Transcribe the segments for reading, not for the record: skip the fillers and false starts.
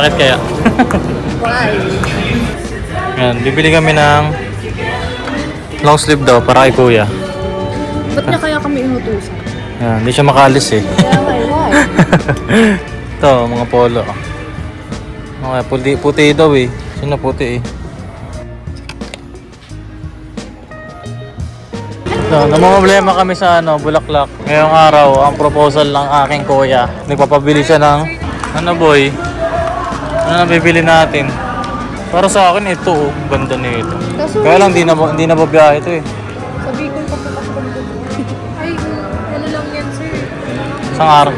Bakit kaya? Why? Yan, bibili kami ng long sleeve daw para kay kuya. Ba't niya kaya kami inutusan? Yan, hindi siya makalis eh. Kaya why? Ito, mga polo. Okay, puti daw eh. Sino puti eh? So, namumblema kami sa Bulaklak. Ngayong araw, ang proposal ng aking kuya. Nagpapabili siya ng, boy? Ano na bibili natin? Para sa akin, ito oh. Ganda nito. Kaya lang, hindi na babiyahe ito eh. Sabi ko pa pumas ko ay, ano lang yan, sir? Isang araw.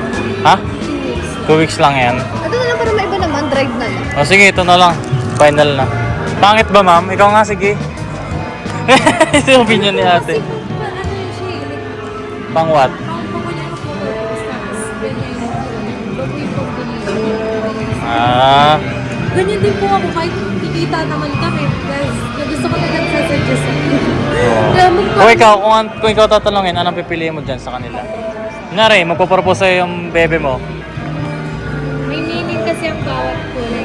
Ha? 2 weeks. 2 weeks lang yan. Ito na lang para maiba naman, drive na lang. O sige, ito na lang. Final na. Pangit ba ma'am? Ikaw nga, sige. Ito yung opinion ni ate. Pang what? Ah. Ganyan din po ako kahit kikita naman kami. Guys, gusto ko na nagsasuggest. Kung ikaw tatanungin, anong pipiliin mo dyan sa kanila? Kunyari, magpapropose sa'yo yung bebe mo. May meaning kasi ang bawat kulay.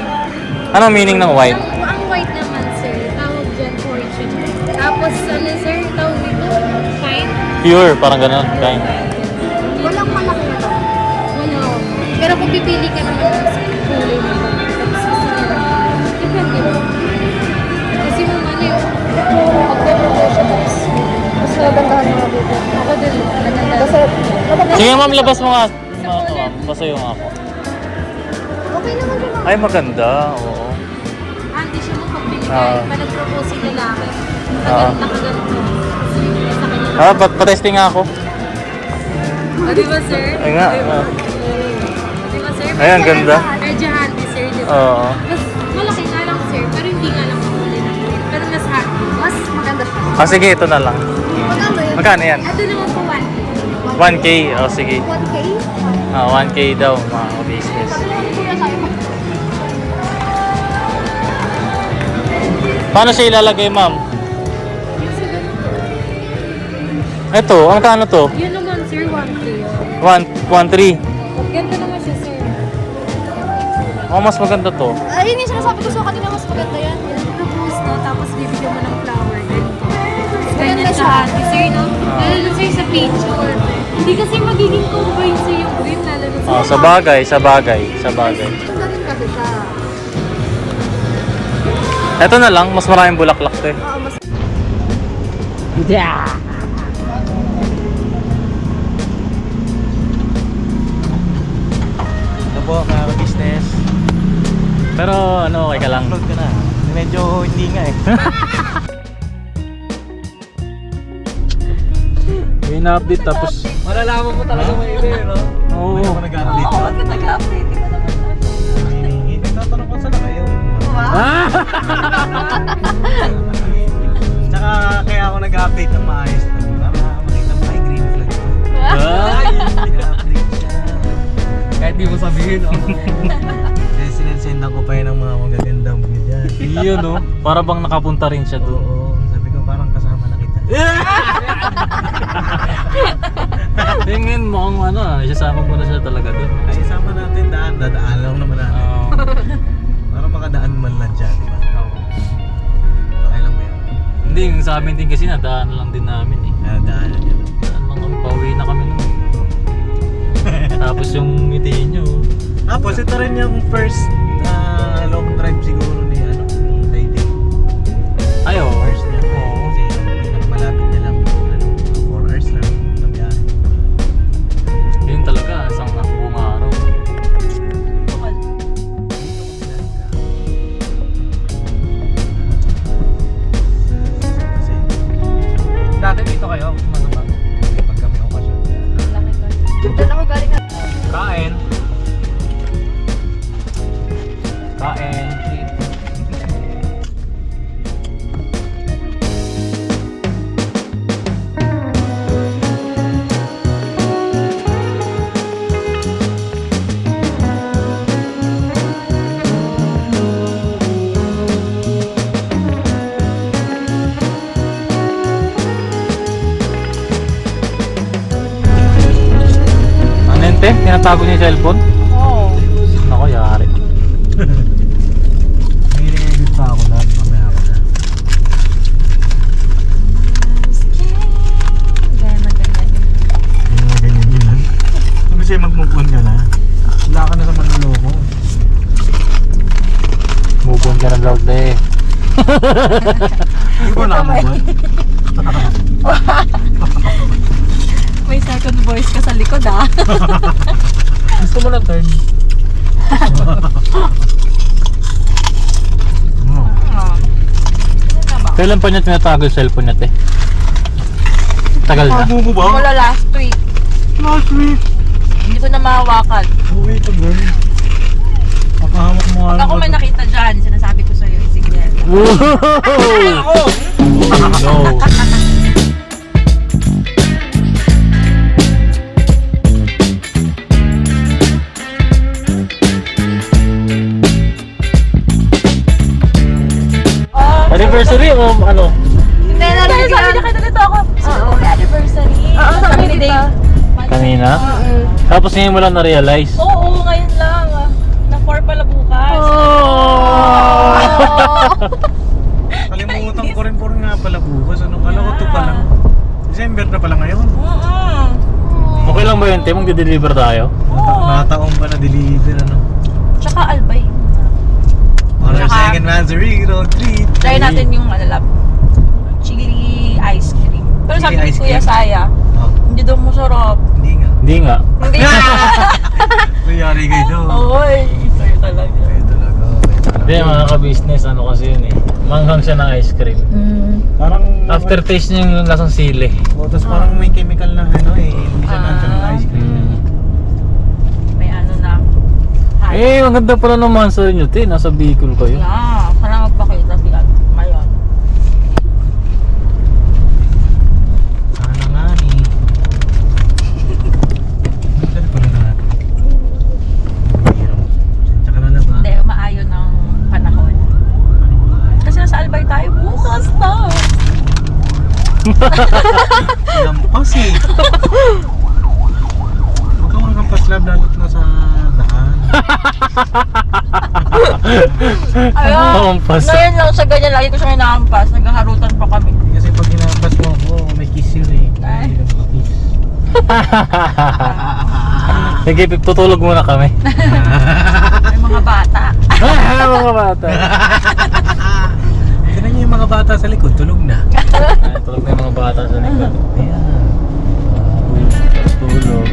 Anong meaning ng white? Ang white naman, sir, tawag dyan fortune. Tapos, ano, sir, tawag dito, fine. Pure, parang gano'n. Kind. Walang malaki na to. Wala. Pero kung pipili ka naman sa kulay mo, tapos gusto nila, depende mo. Kasi mo man yung magpapropose siya, tapos Mas nagandahan mga bebe. ako din, naganda. Kasi, Sige ma'am, labas mo nga. Ma'am, pasayo nga ako. okay naman yun. Ay, maganda. Oo. Hindi siya mong pagbibigay. Ah. Pa nag-propose si lalaki. Ah. Nakaganto. Sa kanya. Patesting nga ako. Di ba, sir? Ay nga. Di ba, sir? Ayan, ganda. Medyo handy, sir. Di ba? Oo. Mas malaki nga lang, sir. Pero hindi nga lang mahuli na. Pero mas handy. Mas maganda siya. Sige, ito na lang. Magkano yun? Magkano yan? Ito naman po, 1. 1K. Sige. 1K? 1K daw, mga business. Sabi naman ni Kuya tayo. Paano siya ilalagay, ma'am? Ito, ang kano to? Yun naman, sir, 1K. 1.3. Ganda naman siya, sir. Mas maganda to. Ayun yung sinasabi ko sa kanina, mas maganda yan. Propose, no? Tapos bibigyan mo ng flower. Ganito. Maganda Ganyan siya. siya, handy, sir, no? Lalo na, sir, sa picture. Hindi kasi magiging combine sa yung green, lalo na Sa bagay. Maganda rin kasi siya. Ito na lang, mas maraming bulaklak to eh. Oo, mas Ito po, mga business. Pero okay ka lang. Upload ka na. Medyo hindi nga eh. May na-update tapos... Malalaman mo talaga may iba no? Oo. Hindi ako nag-update. Oo, ba't ka nag-update? Hindi ko naman Tatanong ko saan na kayo. Tsaka kaya ako nag-update ng maayos na. Para makita mo ay green flag. Ay, nag-update siya. Kahit di mo sabihin, oh. Kasi sinensendan ko pa yun ng mga magagandang view dyan. Iyon no? Para bang nakapunta rin siya doon. Oo, sabi ko parang kasama na kita. Tingin mo kung isasama mo na siya talaga doon. Ay, sama natin dadaan lang naman natin. Para makadaan man lang dyan, di ba? Okay lang ba yun? Hindi, yung sa amin din kasi nadaan lang din namin eh. Daan lang yun. Daan lang kami, pauwi na kami noon. Tapos yung ngiti nyo. Tapos ito rin yung first long drive siguro ni Lady. Ayo. First niya. Kasi pinakamalapit niya lang 4 hours lang na biyahe. Yun talaga, isang buong araw. Kasi Dati dito kayo, ano ba? pag kami okasyon. Diyan ako galing na. Kain. Kain. Tinatago niya yung cellphone? Oo. Ako, yari. landlord eh. Hindi ko na mo. May second voice ka sa likod ah. Gusto mo ng third? Kailan pa niya tinatago yung cellphone niya, te? Tagal na. Bugo ba? Wala last week. Last week. Hindi ko na mahawakan. Wait a minute. Papahamak mo nga. Pag ako may nakita dyan, sinasabi ko sa'yo, sige. Whoa! No. Anniversary o ano? Hindi, narinig sabi niya kita dito ako. Oo, anniversary. Oo, sabi ni Dave. Kanina? Tapos ngayon mo lang na-realize. Oo, ngayon lang. Na 4 pala bukas. Kalimutan ko rin nga pala bukas. Ano kala ko 2 pa lang. December na pala ngayon. Okay lang ba yun, te? Mag-deliver tayo? Nakataong pa na deliver ano. Tsaka Albay. On our Tsaka- second anniversary, road trip. Try natin yung chili ice cream. Pero Chili sabi ni ice Kuya cream? Saya, Oh, hindi daw masarap. hindi nga. Hindi nga. Hindi nga. Kuyari kayo doon. Oy, sa'yo talaga. Kayo talaga. Hindi, mga ka-business, ano kasi yun eh. Manghang siya ng ice cream. Parang Aftertaste niya yung lasang sili. tapos parang may chemical na ano eh. Hindi siya natural ice cream. May ano na. Eh, ang ganda pala ng Mansory nyo, te. Nasa Bicol kayo. Yeah, sana magpakita si Mayon. Sana nga ni. Saan pala na natin? Tsaka na lang ha. Hindi, maayon ng panahon. Kasi nasa Albay tayo, bukas na. Lampas eh. Huwag kang magkampas lab lalo't na sa daan. Ayun, Hampas. ngayon lang siya ganyan, lagi ko siya inaampas. Naghaharutan pa kami. Kasi pag hinampas mo ako, may kiss yun eh. Ay. Hindi lang kiss. Sige, tutulog muna kami. May mga bata. Mga bata. Tignan niyo yung mga bata sa likod, tulog na. Tulog na yung mga bata sa likod. Ayan. Tulog.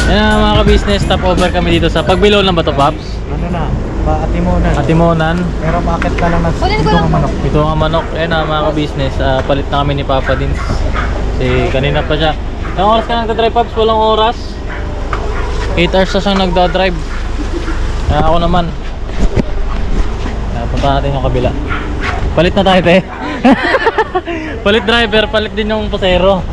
Ayan mga ka-business, stop over kami dito sa Pagbilao ng Bato Pops. Ano na? Atimonan. Atimonan. Pero bakit ka lang nas Kunin ko dito lang ang manok? Ito ang manok. Ayan na mga ka-business, palit na kami ni Papa Dins. Kasi kanina pa siya. Ilang oras ka nagdadrive, Pops? Walang oras. 8 hours na siyang nagdadrive. Kaya ako naman. Kaya punta natin yung kabila. Palit na tayo, te. Palit driver, palit din yung pasero.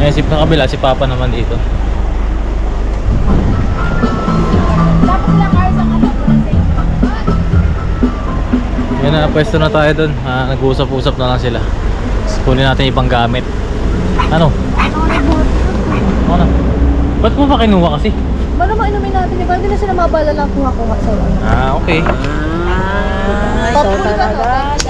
Naisip na kabila, si Papa naman dito. Yan na, pwesto na tayo dun. Nag-uusap-usap na lang sila. Tapos kunin natin ibang gamit. Ano? Ano na? Ba't mo ba kinuha kasi? Baka mainumin natin, di ba? Hindi na sila mabala lang kuha-kuha sa iyo. Okay. Tapos talaga.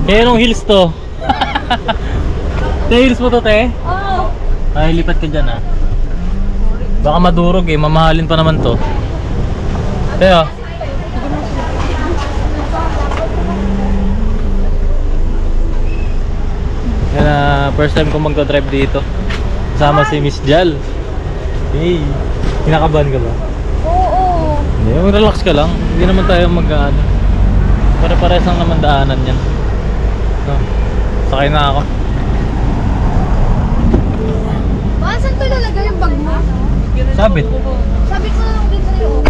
Kaya anong heels to? Kaya heels mo to, te? Oo. Ay, lipat ka dyan, Baka madurog eh, mamahalin pa naman to. Kaya yan na, first time ko magdadrive dito. Kasama si Miss Jal. Hey, kinakabahan ka ba? Oo. Hindi, relax ka lang. Hindi naman tayo mag-ano. Pare-pares lang naman daanan yan. No, sakay na ako. Baka saan ko lalagay yung bag mo? Sabit. Sabi ko lang dito yung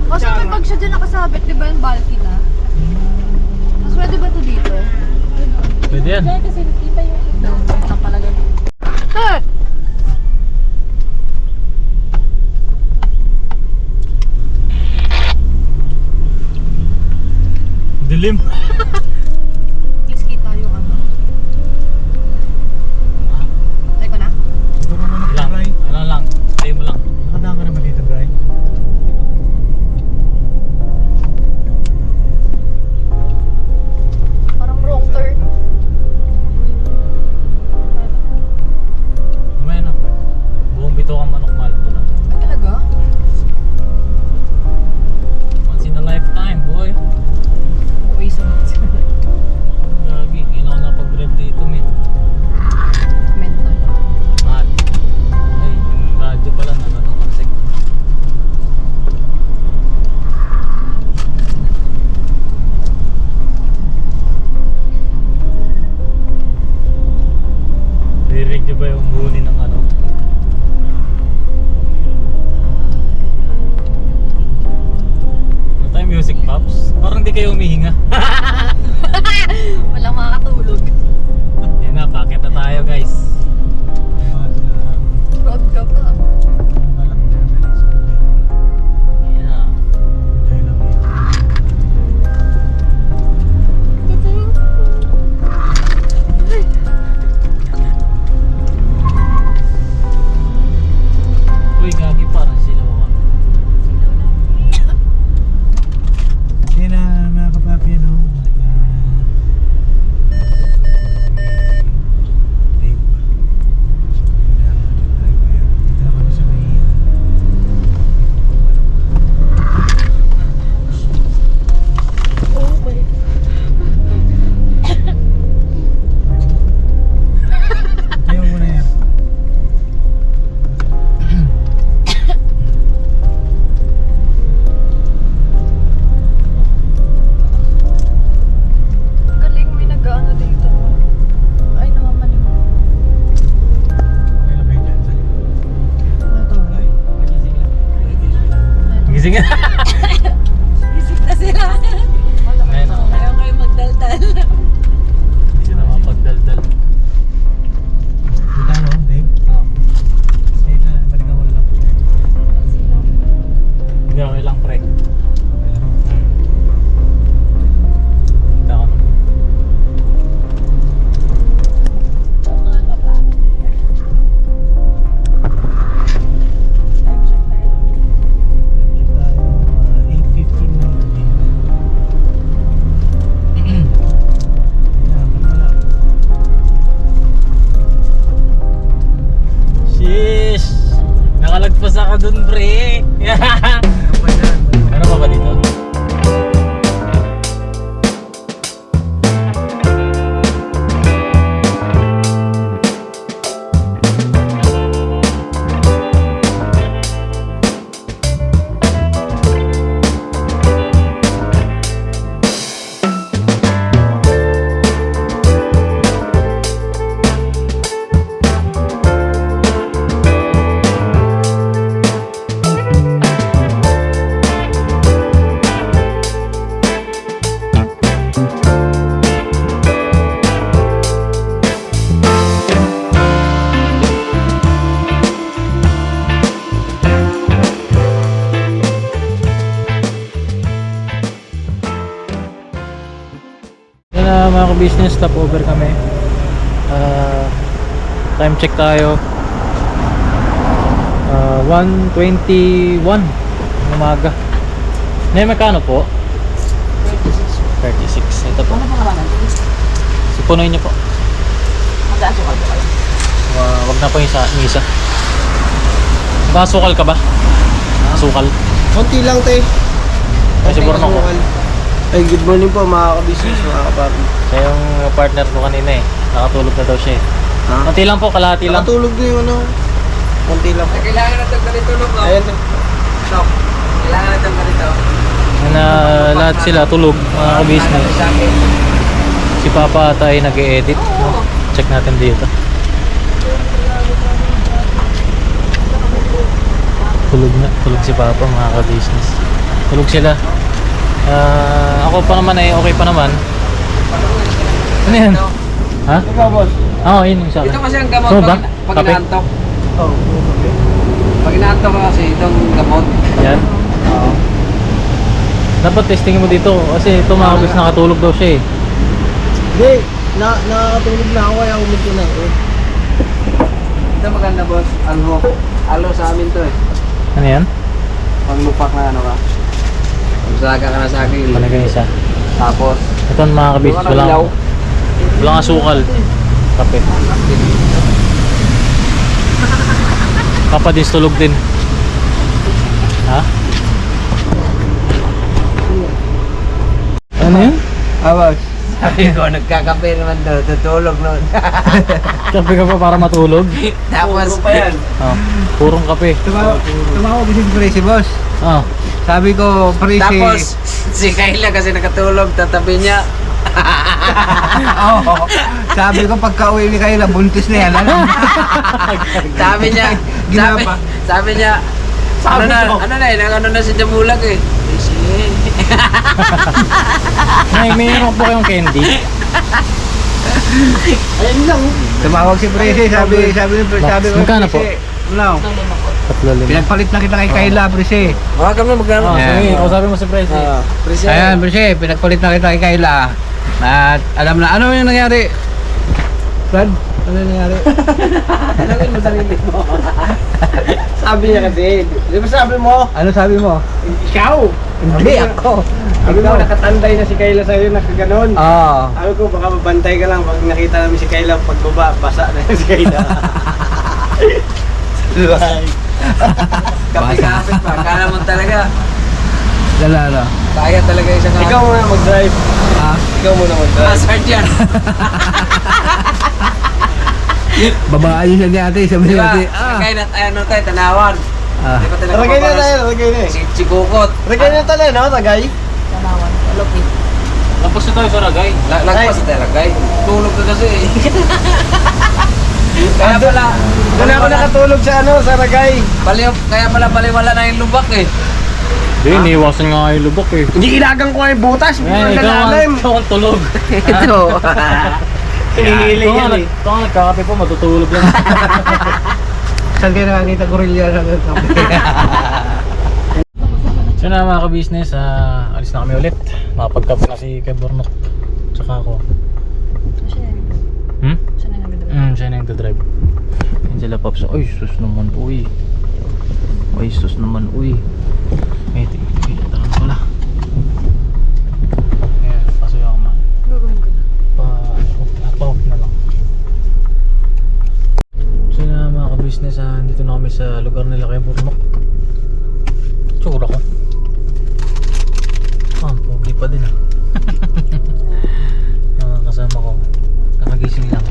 kasi may bag siya dyan nakasabit, di ba yung bulky na? Mas pwede ba ito dito? Pwede yan. Kasi nakita yung napalaga dito. Sir! Dilim. Please Sige. Isip na sila. Ngayon ako. Ayaw kayo magdaldal. Hindi sila mapagdaldal. Kita no, babe? Oo. Sige na, balikan ko na lang po. Hindi okay lang pre. Kita ko na. Check tayo, 8:15 na yun. Ayan, wala. Sheesh! Nakalagpas ako dun pre. Ano pa yan? Ano pa ba dito? Yan na mga ka-business, stopover kami. Time check tayo. 1:21 ng umaga. Nay, magkano po? 36. Ito po. Sipunoy niyo po. Wag na po yung isa. Sukal ka ba? Sukal. Konti lang, te. Ay, siguro na ko. Ay, good morning po mga ka-business, mga kapapi. Siya yung partner ko kanina eh. Nakatulog na daw siya eh. Ha? Konti lang po, kalahati lang. Nakatulog na yung ano. Konti lang po. Kailangan na itong ganito, no? Ayan. Stop. Kailangan na itong ganito. Yan na lahat sila tulog, mga ka-business. Sa akin. Si Papa ata ay nag-e-edit. No? Check natin dito. Tulog si Papa, mga ka-business. Tulog sila. Ako pa naman ay okay pa naman. Ano yan? Ha? Ikaw, boss. Oo, yun yung sa akin. Ito kasi ang gamot Ano ba? pag Kape? inaantok. Oh, okay. Pag inaantok ka kasi itong gamot. Yan. Oo. Dapat testingin mo dito kasi ito mga kabis nakatulog daw siya eh. Hindi, nakakatulog na ako kaya umunti na ako. Ito maganda, boss. Alho. Alho sa amin to eh. Ano yan? Pag lupak na ano ka. Magsaga ka na sa akin. Panagay isa. Tapos, Ito mga kabis, Buka ng ilaw. walang asukal. Kape. Papa din tulog din. Ha? Ano yun? Awas. sabi ko, nagkakape naman daw. Tutulog nun. Kape ka pa para matulog? Tapos, Oh, purong kape. Tumawag kasi si Presi, boss. Oh. Sabi ko, Presi. tapos, si Kayla kasi nakatulog, tatabi niya. Oo. Sabi ko, pagka uwi ni Kayla, buntis na yan. Ano? sabi niya, Ginapa. sabi niya, Sabi ko. ano na eh, ano na si Jamulag eh. Mayroon po kayong candy. Ayun lang. Tumawag si Presi, sabi ko, Magkano po? No. 3-5. Pinagpalit na kita kay Kayla, Presi. Wala kami magkano. Oh, sige, kausapin mo si Presi. Ayan, Presi, pinagpalit na kita kay Kayla. At alam na, ano yung nangyari? Brad, ano yung nangyari? Tanungin mo sarili mo. sabi niya kasi, di ba sabi mo? Ano sabi mo? Ikaw! Hindi, ako. Sabi mo, nakatantay na si Kayla sa'yo, nakaganon. Oo. Sabi ko, baka mabantay ka lang pag nakita namin si Kayla, pagbaba, basa na si Kayla. Kapit-kapit pa, kala mo talaga. Lala. Kaya talaga isang Ikaw muna mag-drive. Ha? Ikaw muna mag-drive. Hazard yan. Babaan yun siya ni ate, sabi ni Diba? ate. Lagay na tayo, ano tayo, tanawan. Ah. Di ba talaga Lagay na maparas- tayo, lagay na eh. Si Bukot. Lagay na tayo, no? Tagay? Tanawan. Alok eh. Tapos ito yung saragay. Lagpas tayo, lagay. Tulog ka kasi eh. Kaya pala, Doon ako nakatulog sa ano, sa Ragay. kaya pala baliwala na yung lubak eh. Hindi, iniiwasan nga kayo lubok eh. Hindi ilagang ko nga yung butas. Hindi Ay, ko ikaw nalalim. ang tulog. Ito. Hinihiling yan eh. Ito nga, nagkakape po, matutulog lang. Saan kayo nakakita gorilla na kape? So na mga ka-business, alis na kami ulit. Nakapagkape na si Kebornok. Tsaka ako. Siya yan. Hmm? Siya na nag-drive. Siya na yung drive. Yan sila Pops. Ay, sus naman, uy. Ay, sus naman, uy. Ay, tigil-talan pala. Ayan, pasuyo ako man. Gagawin ko na. Pa-off na lang. So na mga ka-business, dito na kami sa lugar nila kay Burnok. Tsura ko. Pogi pa din Yung kasama ko, nakagising lang.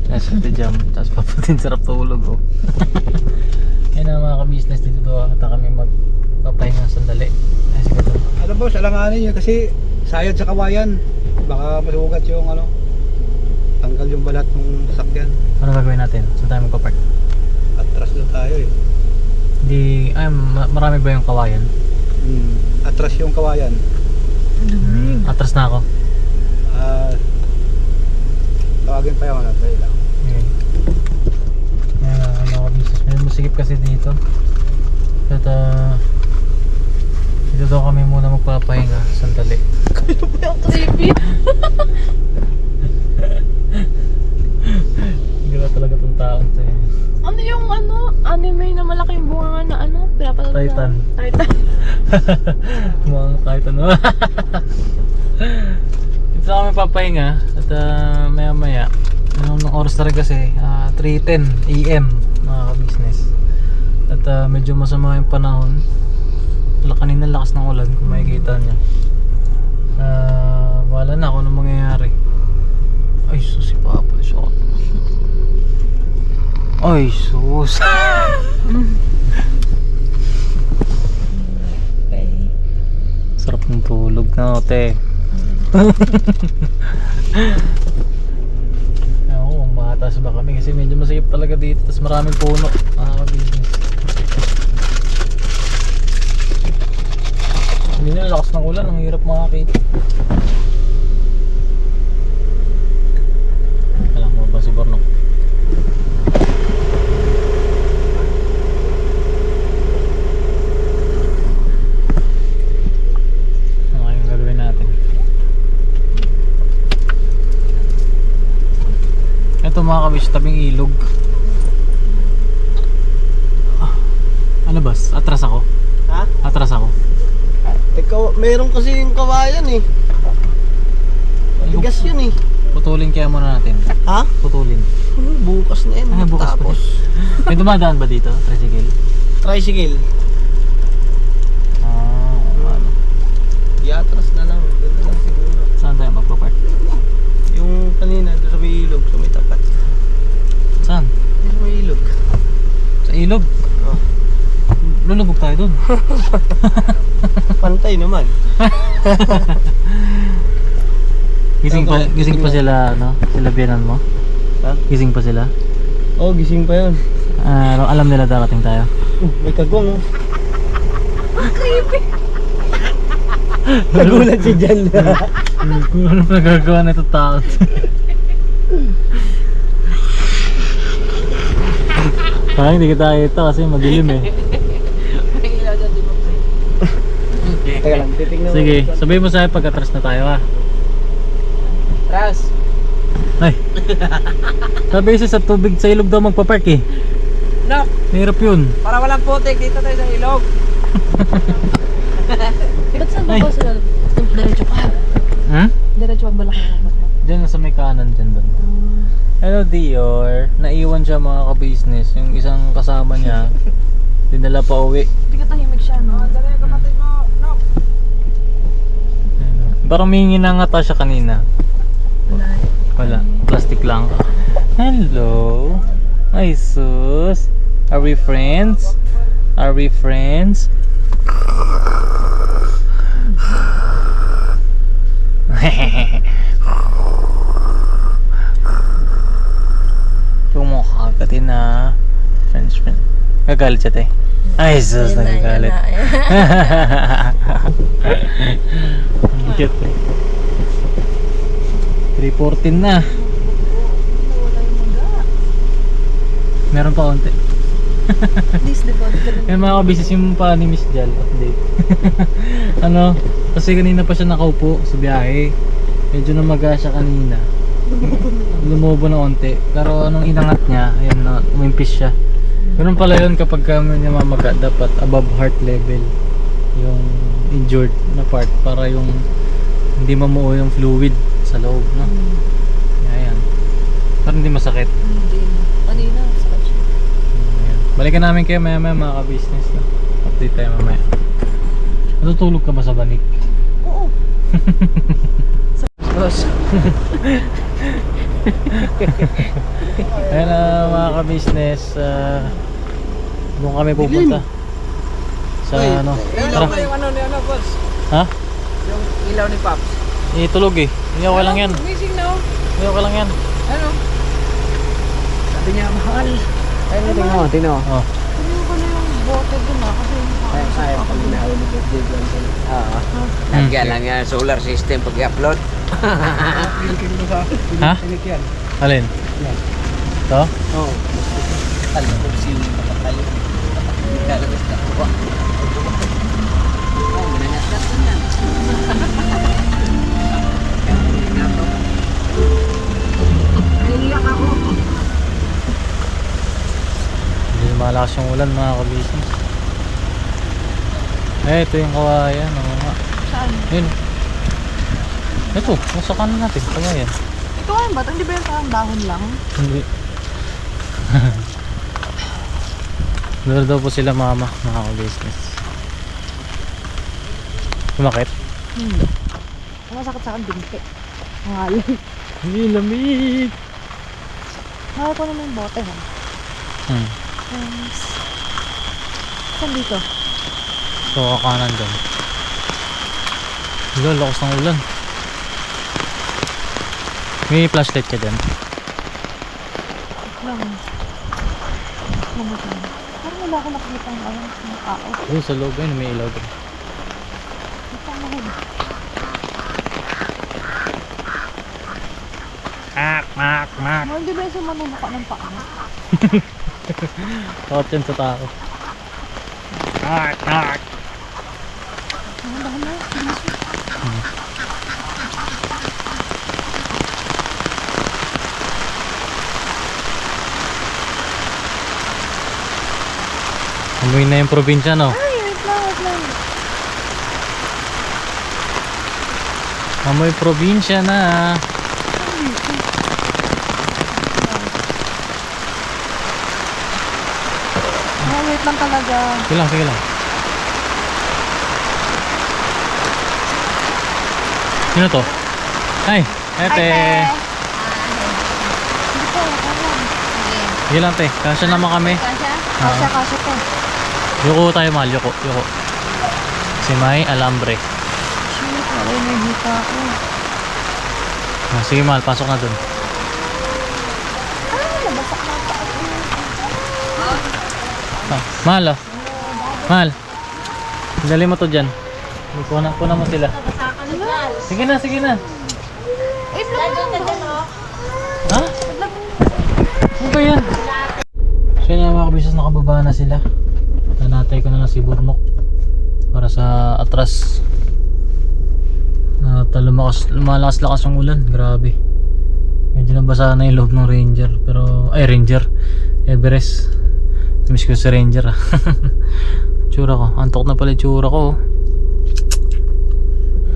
Nasa jam, tapos paputin sarap tulog oh. Yan na mga ka-business, dito daw ata kami magpapahinga sandali. Ay, sige to. Ano boss, alanganin nyo kasi sayad sa kawayan. Baka masugat yung ano, tanggal yung balat ng sasakyan. Ano gagawin natin? Saan tayo magpapark? Atras lang tayo eh. Hindi, marami ba yung kawayan? Atras yung kawayan. Atras na ako. Tawagin pa yung ano, tayo lang. Okay. Ayan, mga ka-business, may masigip kasi dito. At dito daw kami muna magpapahinga sandali. Creepy. Gila talaga itong taon to eh. Ano yung anime na malaking bunga na pinapanood na? Titan. Titan. Mga kahit ano. Dito kami papahinga at maya maya ng oras na rin kasi 3:10 AM mga ka-business. At medyo masama yung panahon. Kanina lakas ng ulan kung makikita nyo. Wala na kung anong mangyayari. Ay sus, si Papa shot. Ay sus. Okay. Sarap ng tulog na te. Oo, mataas ba kami kasi medyo masayip talaga dito. Tapos maraming puno. Business. Hindi na lakas ng ulan, ang hirap makakita. Alam mo ba si Bornok? Ano kayong gagawin natin? Ito mga kabis, tabing ilog. Ano ba? Atras ako? Ha? Atras ako? Ikaw, meron kasi yung kawayan eh. Bigas yun eh. Putulin kaya muna natin. Ha? Putulin. Bukas na yun. Ay, bukas pa Tapos, din. May dumadaan ba dito? Tricycle? tricycle. Ano? Iatras na lang. Doon na lang siguro. Saan tayo magpapark? Yung kanina, doon sa may ilog, sa may tapat. Saan? Doon sa may ilog. Sa ilog? Oh. Lulubog tayo dun. Pantay naman. Gising pa sila, no? Sila biyanan mo? Ha? Gising pa sila? Oh, gising pa yun. Alam nila darating tayo? May kagwang oh. Nagulat si Jan. Kung ano nagagawa na ito tao. Parang hindi kita ito kasi madilim eh. Teka lang, titignan mo. Sige, sabihin mo sa'yo pag atras na tayo ha. Ras. Ay. Sabi kasi sa tubig sa ilog daw magpapark eh. Nak, Hirap yun. para walang putik dito tayo sa ilog. Ba't saan ba sila? Diretso pa. Hmm? Diretso ang balaki ng mata. Diyan sa may kanan dyan doon. Hello Dior. Naiwan siya mga ka-business. Yung isang kasama niya dinala pa uwi. Hindi ka tahimik siya, no? Dali, kapatid mo. No. Parang may nginangata siya kanina. Wala. Wala. Plastic lang. Hello. Ay sus. Are we friends? Are we friends? Kumukha ka din na. Friends. Gagalit siya tayo. Ay, sus, Ayun na, nagagalit. ayun na, ayun. Cute. 3:14 na. Meron pa konti. Please, diba? Yan mga kabisnes yung pa ni Miss Jal. Update. Ano? Kasi kanina pa siya nakaupo sa biyahe. Medyo namaga siya kanina. Lumubo na konti. Pero anong inangat niya, ayun na, umimpis siya. Ganun pala yun kapag kami namamaga, dapat above heart level yung injured na part para yung hindi mamuo yung fluid sa loob, no? Ayan. Pero hindi masakit. Hindi. Kanina, sakit siya. Ayan. Balikan namin kayo maya mga ka-business, no? Update tayo mamaya. Natutulog ka ba sa banig? Oo. Boss. Ayan na mga ka-business, doon kami pupunta sa ano. Tara. Yung ano ni ano, boss? Ha? Yung ilaw ni Pops. Itulog eh. Iyaw ka lang yan. Amazing na. Iyaw ka lang yan. Ano? Sabi niya, mahal. Ay, tingnan mo. Oh. Kunin ko na yung bote dun kasi Kaya pag ginagawa ni Bob J. Johnson. Oo. Lagyan lang yan, solar system pag i-upload. Ha? Alin? Yan. Ito? Oo. Alam mo kung sino yung makatayo. Hindi ka labas na ako. Ay, manangat na yan. Naiiyak ako. Hindi malakas yung ulan mga ka-business. Eh, ito yung kawayan. Oo nga. Saan? Yun. Ito, nasa kanan natin. Kawayan. Ito nga yung bato, hindi ba yung parang dahon lang? Hindi. Doon daw po sila mama, mga ka-business. Kumakit? Hindi. Ang masakit sa akin, binti. Mahal. Hindi, lamig. Mahal ko naman yung bote, ha? Thanks. Saan dito? So, kakanan doon. Wala, lakas ng ulan. May flashlight ka dyan. Lang. Mamatay. Parang wala ako nakikita ng ayun ng tao. Doon sa loob, ayun, may ilaw doon. Ito ang mahal. Mak. Mahal, di ba yung sumanunuka ng paa? Takot yan sa tao. Mahal, mahal na. Amoy na yung probinsya, no? Ay, wait lang. Amoy probinsya na. Oh, wait lang talaga. Sige lang. Sino to? Ay, ete. Hindi po, kanan. Sige lang, te. Kasya naman kami. Kasya to. Yuko tayo, mahal. Yuko. Si May Alambre. Shit, wala yung may hita ako. Sige, mahal. Pasok na dun. Nabasak na ang paa ko. Mahal, oh. Mahal. Dali mo to dyan. Kuna mo sila. Sige na. Eh, Ha? Ano ba yan? So yun mga kabisnes, nakababa na sila. Nanatay ko na lang si Burnok para sa atras. At lumalakas-lakas yung ulan. Grabe. Medyo nabasa na yung loob ng Ranger. Pero, Everest. Miss ko si Ranger, ah. Tsura ko. Antok na pala yung tsura ko, oh.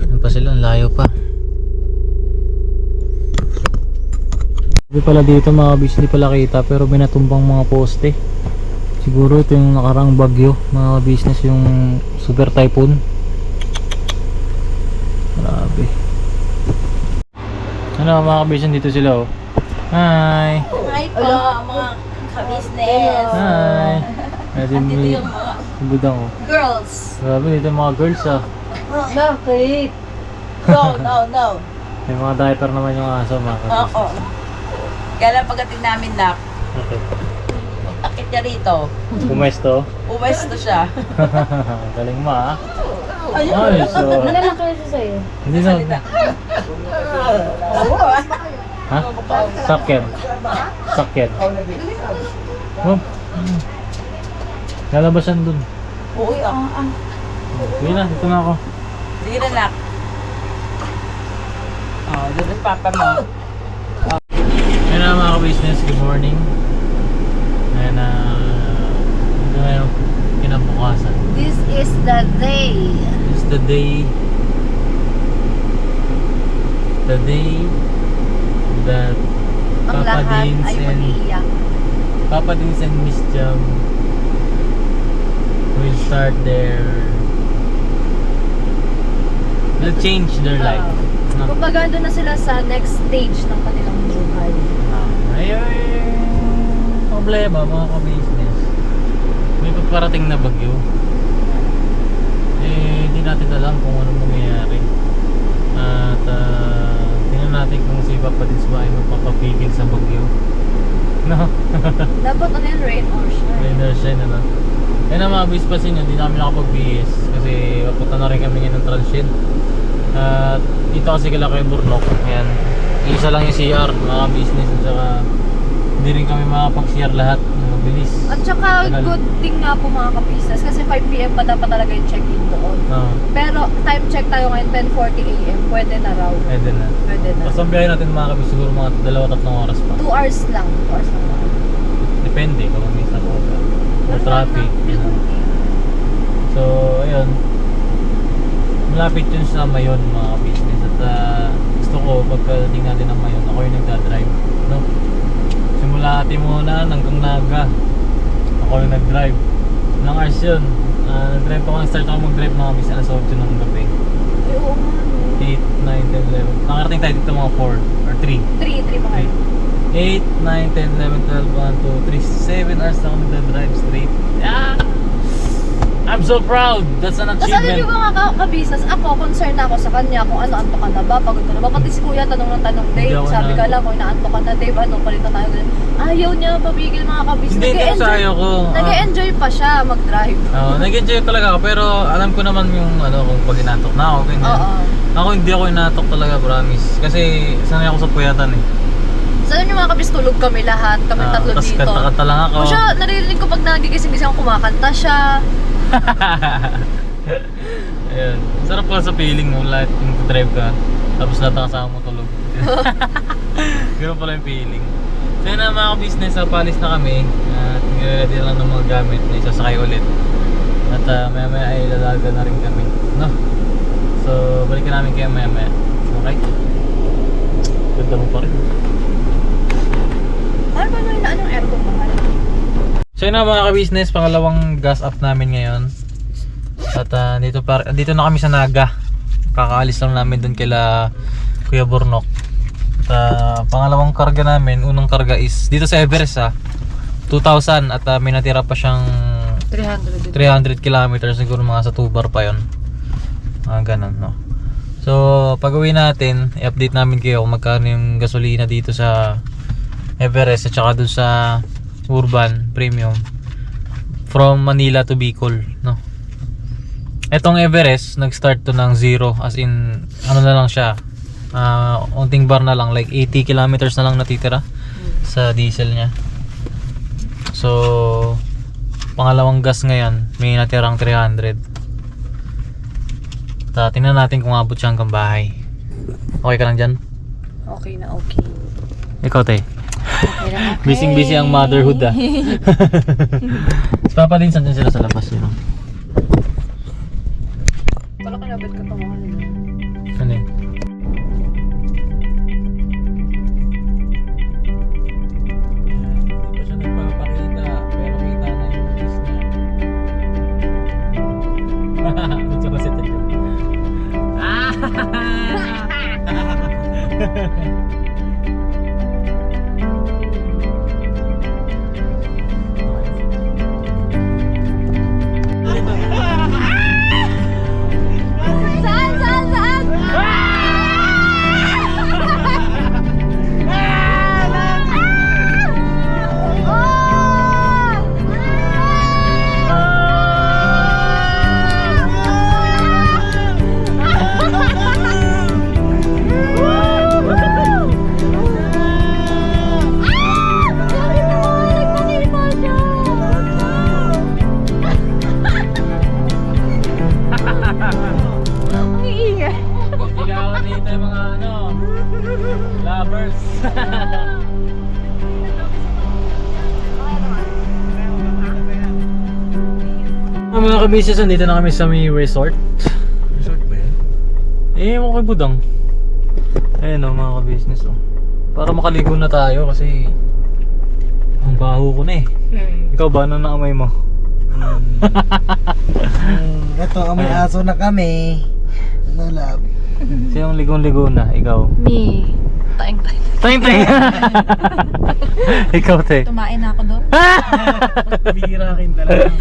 Ano pa sila? Ang layo pa. Hindi pala dito mga kabis, hindi pala kita, pero binatumbang mga poste. Siguro ito yung nakarang bagyo mga business, yung super typhoon. Grabe. Ano mga kabisnes, dito sila, oh. Hi! Hi po, mga ka-business. Hi! Andito yung mga Budang, oh. girls. Grabe, dito yung mga girls, ah. Bakit? No. May mga diaper naman yung aso mga kabisnes. Oo. Kaya lang pagdating namin na, Okay. takit niya rito. Pumesto. Umesto siya. Galing mo ah. Ayun. Ay, so... Wala lang kayo sa'yo. Hindi na. Ha? Sakyan. Sakyan. Oh. Lalabasan dun. Oo, ah. Sige na, dito na ako. Sige na, nak. Oh, doon ang papa mo. Ayun na mga ka-business, good morning. Ayun na, ito na yung kinabukasan. This is the day. It's the day that Ang Papa lahat Dins ay and mag-iiyak. Papa Dins and Miss Jam will start will change their life. No? Kumbaga doon na sila sa next stage ng kanilang buhay. Ayun, problema mga ka-business. May paparating na bagyo. Hindi natin alam kung anong mangyayari. At tingnan natin kung si Papa Dins ba ay magpapapigil sa bagyo. No? Dapat ano yun, rain or shine. Rainer shine, ano? Kaya na mga bispasin yun, hindi namin nakapag-BS kasi papunta na rin kami ngayon ng Transient. At dito kasi kala kayo Burnok. Ayan, isa lang yung CR, mga business, at saka hindi rin kami makapag-CR lahat. Mabilis. At saka Tagal. good thing nga po mga ka-business kasi 5 PM pa dapat talaga yung check-in doon. Oo, Pero time check tayo ngayon 10:40 AM. Pwede na raw. pwede na. Pwede na. Tapos ang biyahe natin mga kabis, siguro mga 2-3 oras pa. 2 hours lang. 2 hours lang. Depende kung minsan po o traffic. Ganun. So, ayun. Malapit yun sa Mayon mga business. At gusto ko pagdating natin ng Mayon, ako yung nagdadrive. No? Simula Timona hanggang Naga. Ako yung nag-drive. Ilang hours yun. Nag-drive ako, nag-start ako mag-drive mga business alas 8 ng gabi. Ay, oo nga. 8, 9, 10, 11. Nakarating tayo dito mga 4 or 3. 3 pa kayo. 8, 9, 10, 11, 12, 1, 2, 3, 7 hours na ako nagdadrive straight. Ah! I'm so proud! That's an Tapos alam niyo achievement. ba mga ka-business, ako concerned na ako sa kanya kung ano, anto ka na ba, pagod ka na ba. Pati si kuya tanong ng tanong, Hindi Dave, ako sabi na- ka lang kung inaanto ka na, Dave, ano, palitan tayo. Ayaw niya, pabigil mga ka-business. Hindi ko sa ayaw ko. Nag-e-enjoy pa siya mag-drive. Nag-enjoy talaga ako pero alam ko naman yung ano kung pag inatok na ako ganyan. Oo. Ako hindi ako inatok talaga, promise. Kasi sanay ako sa puyatan eh. Sa inyo mga kabis, tulog kami lahat, kami tatlo Tapos dito. kanta-kanta lang ako. O siya, naririnig ko pag nagigising-gising ako, kumakanta siya. Ayun. Sarap pala sa feeling mo lahat yung drive ka. Tapos lahat ng kasama mo tulog. Ganun pala yung feeling. So yun na mga business, palis na kami. At nire-ready lang ng mga gamit na isasakay ulit. At maya-maya ay lalaga na rin kami. No? So balikan namin kayo maya-maya. Okay? Ganda mo pa rin. Ano ba nung inaanong aircon mahal? So yun na mga ka-business, pangalawang gas up namin ngayon. At dito na kami sa Naga. Kakaalis lang namin doon kila Kuya Burnok. At pangalawang karga namin, unang karga is dito sa Everest 2,000 at may natira pa siyang 300 kilometers, siguro mga sa 2 bar pa yon. Ganun, no. So pag uwi natin, i-update namin kayo kung magkano yung gasolina dito sa Everest at saka doon sa Urban Premium from Manila to Bicol, no. Etong Everest nag-start to ng 0, as in ano na lang siya, unting bar na lang, like 80 kilometers na lang natitira sa diesel niya. So pangalawang gas ngayon, may natirang 300. Tingnan natin kung abot siya hanggang bahay. Okay ka lang dyan? Okay na, okay. Ikaw te? Okay na, okay. Busy ang motherhood Si Papa din, saan sila sa labas yun? Wala ka nabit ka pa mga Ano yun? Hindi pa siya nagpapakita, pero kita na yung kiss niya. Ba't siya ba si Tedyo? Saan Mga kabisnes, nandito na kami sa may resort. Resort ba yan? Mo kay Budang. Ayun o mga kabisnes o. Para makaligo na tayo kasi ang baho ko na eh. Ikaw ba? Ano na amoy mo? Ito, may aso na kami. Ano love? Sinong ligong-ligo na? Ikaw? Me. Taing-taing. Tayong-tayong! Ikaw te. Tumain na ako doon. Bihira kin talaga.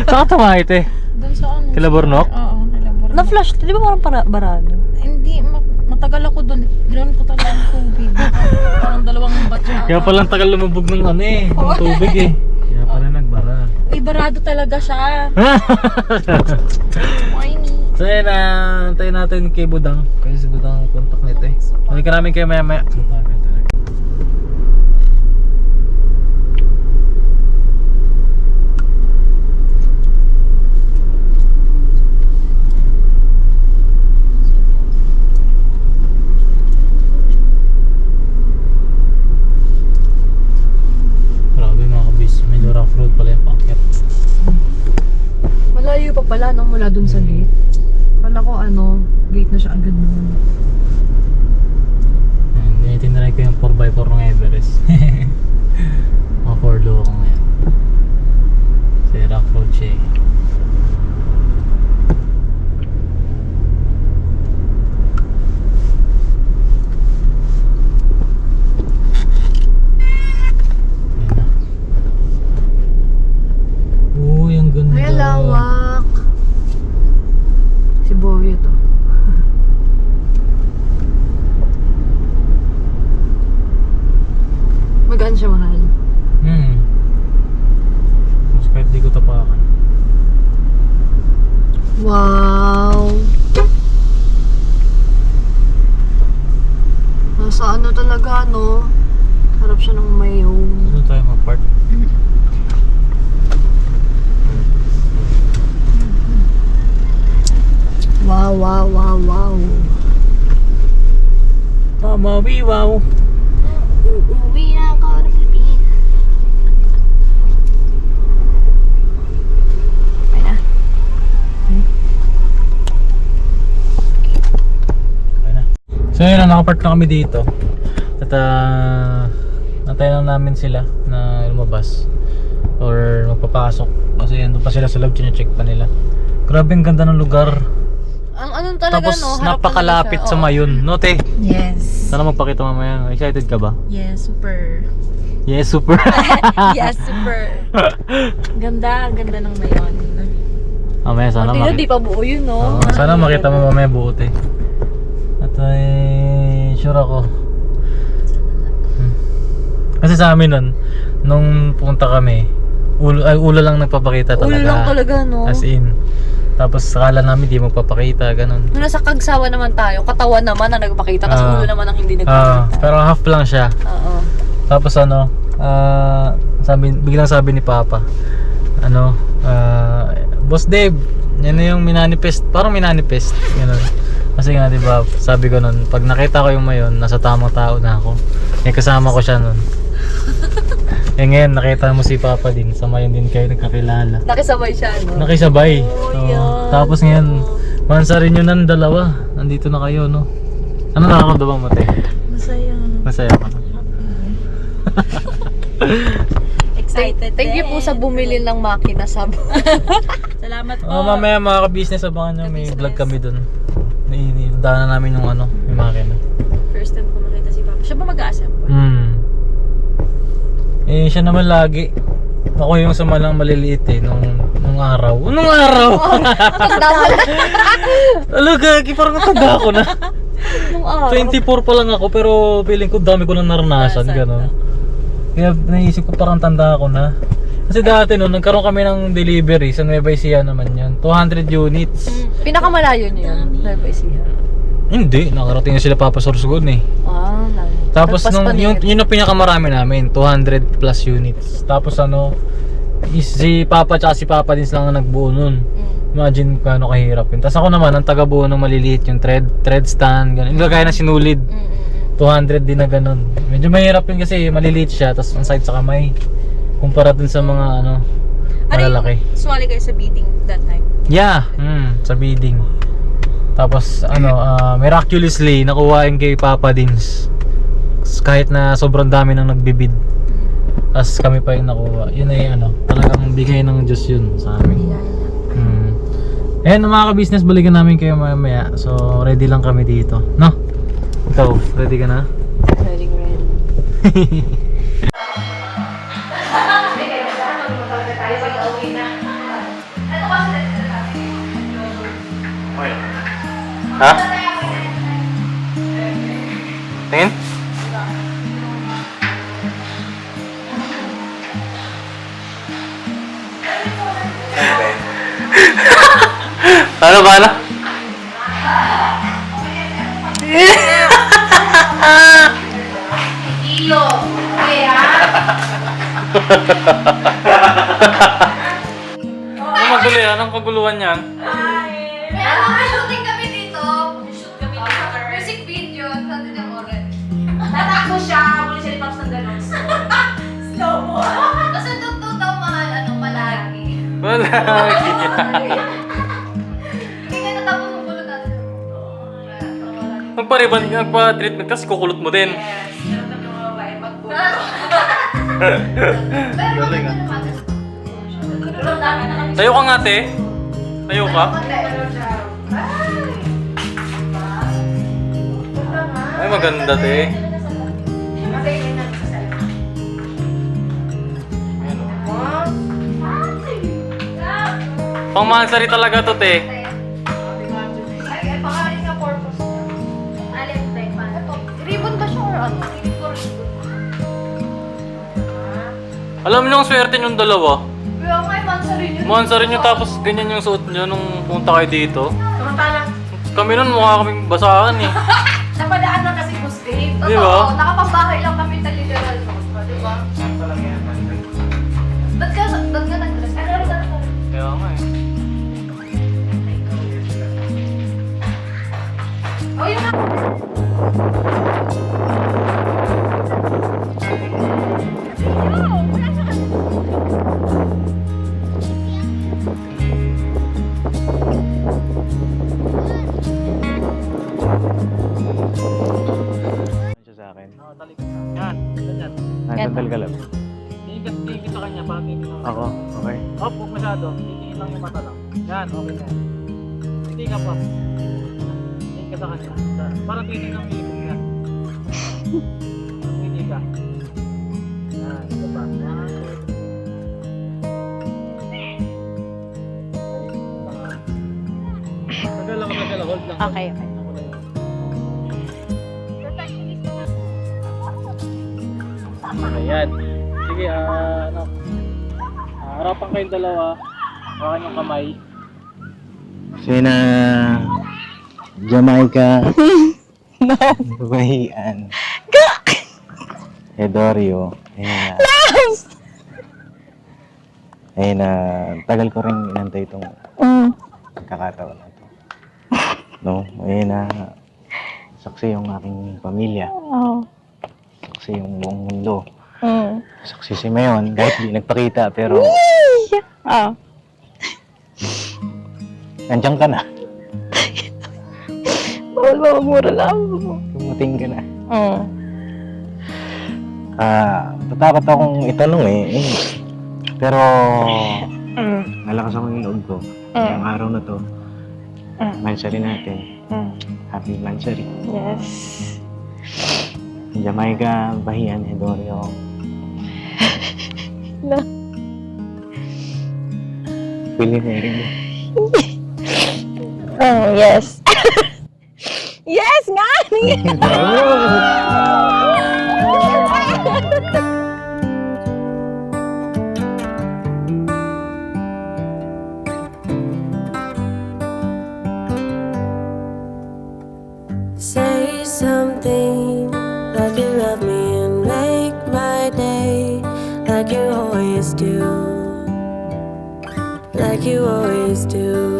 Saan ka tumahit eh? Doon sa ano? Kila Bornok? Oo, kila Bornok. Na-flash, di ba parang barado? Hindi, matagal ako doon. Ganoon ko talaga ang tubig. Parang 2 batch. Kaya palang tagal lumubog ng ano eh, ng tubig eh. Kaya pala nagbara. Uy, barado talaga siya. Whiny. So yun, antayin natin kay Budang. Kasi si Budang ang contact nito eh. Balik ka namin kayo maya maya. So bagal talaga. Grabe mga kabis, medyo rough road pala yung paakyat. Malayo pa pala, no? Mula dun sa gate. Kala ko, gate na siya agad nun. Ayan, tinry ko yung 4x4 ng Everest. Mga 4 low ako ngayon. Kasi rough road siya eh. Ayan na. Uy, ang ganda. Ay, lawak. Si Boy ito. Magaan siya, mahal. Mas kahit di ko tapakan. Wow! Nasa ano talaga, no? Harap siya ng mayong. Doon tayo mag-park. Wow, wow, wow, wow. Mama, wow. Uuwi na ako ng Pilipinas. Okay na. Okay na. So yun, nakapark na kami dito. At nantayin lang namin sila na lumabas or magpapasok. Kasi doon pa sila sa loob, check pa nila. Grabe ang ganda ng lugar. Ang anong talaga, Tapos no? Harap napakalapit talaga sa siya. Mayon. No, te? Yes. Sana magpakita mamaya. Excited ka ba? Yes, super. Yes, super. Yes, super. Ganda, ganda ng mayon. Mamaya sana Hindi na, di pa buo yun, no? sana makita mo mamaya buo, te. At sure ako. Kasi sa amin nun, nung punta kami, ulo lang nagpapakita talaga. Ulo lang talaga, no? As in. Tapos akala namin di magpapakita, ganun. Nung nasa Kagsawa naman tayo, katawan naman ang nagpakita, tapos ulo naman ang hindi Ah, nagpakita. pero half lang siya. Oo. Tapos biglang sabi ni Papa, Boss Dave, yan na yung minanifest, parang minanifest, ganun. Kasi nga, di ba, sabi ko nun, pag nakita ko yung mayon, nasa tamang tao na ako. Kasama ko siya nun. Ngayon, nakita mo si Papa din, sa mayon din kayo nagkakilala. Nakisabay siya, no? Nakisabay. yan. Tapos ngayon, mansa rin yun ng dalawa. Nandito na kayo, no? Ano nakakamdaman mo, te? Masaya. Masaya ka na. Excited Thank you po sa bumili ng makina sab. Salamat po. Mamaya mga ka-business, abangan nyo, may vlog kami dun. Daanan namin yung may makina. First time ko makita si Papa. Siya ba mag-a-assemble? Siya naman lagi. Ako yung sumalang maliliit eh, nung araw. Nung araw? Tanda mo na. Talaga, parang natanda ako na. Nung araw. 24 pa lang ako, pero feeling ko dami ko nang naranasan, gano'n. Kaya naisip ko parang tanda ako na. Kasi dati noon, nagkaroon kami ng delivery sa Nueva Ecija naman yan. 200 units. Pinakamalayo niyo yun. Nueva Ecija. Hindi, nakarating na sila Papa Sorsogon eh. Layo. Tapos yun ang pinakamarami namin, 200 plus units. Tapos si Papa tsaka si Papa din sila nga nagbuo nun. Imagine kano kahirap yun. Tapos ako naman, ang taga-buo ng maliliit yung thread stand, ganun. Yung kagaya na sinulid. 200 din na ganun. Medyo mahirap yun kasi maliliit siya, tapos ang side sa kamay. Kumpara dun sa mga malalaki. Sumali kayo sa bidding that time? Yeah, sa bidding. Tapos miraculously nakuha yung kay Papa Dins. Kahit na sobrang dami nang nagbibid. Tapos kami pa yung nakuha. Yun ay talagang bigay ng Diyos yun sa amin. Ayan mga ka-business, balikan namin kayo mamaya. So ready lang kami dito, no? Ikaw, ready ka na? Ready. Ha? Tingin? Ano ba na? Kilo. Okay, ha? Ano magulo yan? Anong kaguluhan yan? May shooting kami dito. Shoot kami dito. Music video. Sabi ng orange. Tatakbo siya. Muli siya ni Pops ng ganon. Slow mo. Kasi totoo daw mahal. Palagi. Wala. Hindi ka natapos ng kulot natin. Nagpa-treatment kasi kukulot mo din. Yes. Meron kami mga babae magkulot. Pero maganda naman. Kulot namin na kami. Tayo ka nga, te. Tayo ka. Ay, maganda, te. Ayan, Pang mansari talaga to, te. Ay, pangalan nga purpose. Alin tayo pa. Ribbon ba siya or ano? Hindi ko ribbon. Alam niyo ang swerte niyong dalawa. Kaya nga, mansa rin yun. Mansa rin nyo tapos ganyan yung suot nyo nung punta kayo dito. Samantalang, Kami nun mukha kaming basahan eh. napadaan lang kasi Boss Dave. Totoo, Di ba? nakapambahay lang kami na literal. Di ba? Ba't ka nag-dress? Kaya nga eh. Oh, yun na. Siya sa akin. Yan, ganyan. Sandal ka lang. Tingin sa kanya, parang tingin lang. Ako, okay. Oh, huwag masyado. Tingin lang yung mata lang. Yan, okay na yan. Hindi ka pa. Tingin ka sa kanya. Parang tingin lang yung ibig niya. Hindi ka. Yan, ito pa. Tagal lang, hold lang. Okay. Ayan. Sige, harapan kayong dalawa. Hawakan yung kamay. Kasi na Jamaica. Bahian. Edorio. Ayun na. Tagal ko rin inantay itong pagkakataon na ito. No? Ayun na. Saksi yung aking pamilya. Saksi yung buong mundo. Saksi si Mayon. Kahit di nagpakita pero nandiyan ka na. Bawal mura lang. Dumating ka na. Tatakot akong itanong eh. Pero nalakas ako yung loob ko. Ngayong araw na to, mansari natin. Happy mansari. Yes. Jamaica, Bahian, Edorio. No. Pili na rin. Oh, yes. Yes nga! Say something like you love me and make my day, like you always do, like you always do.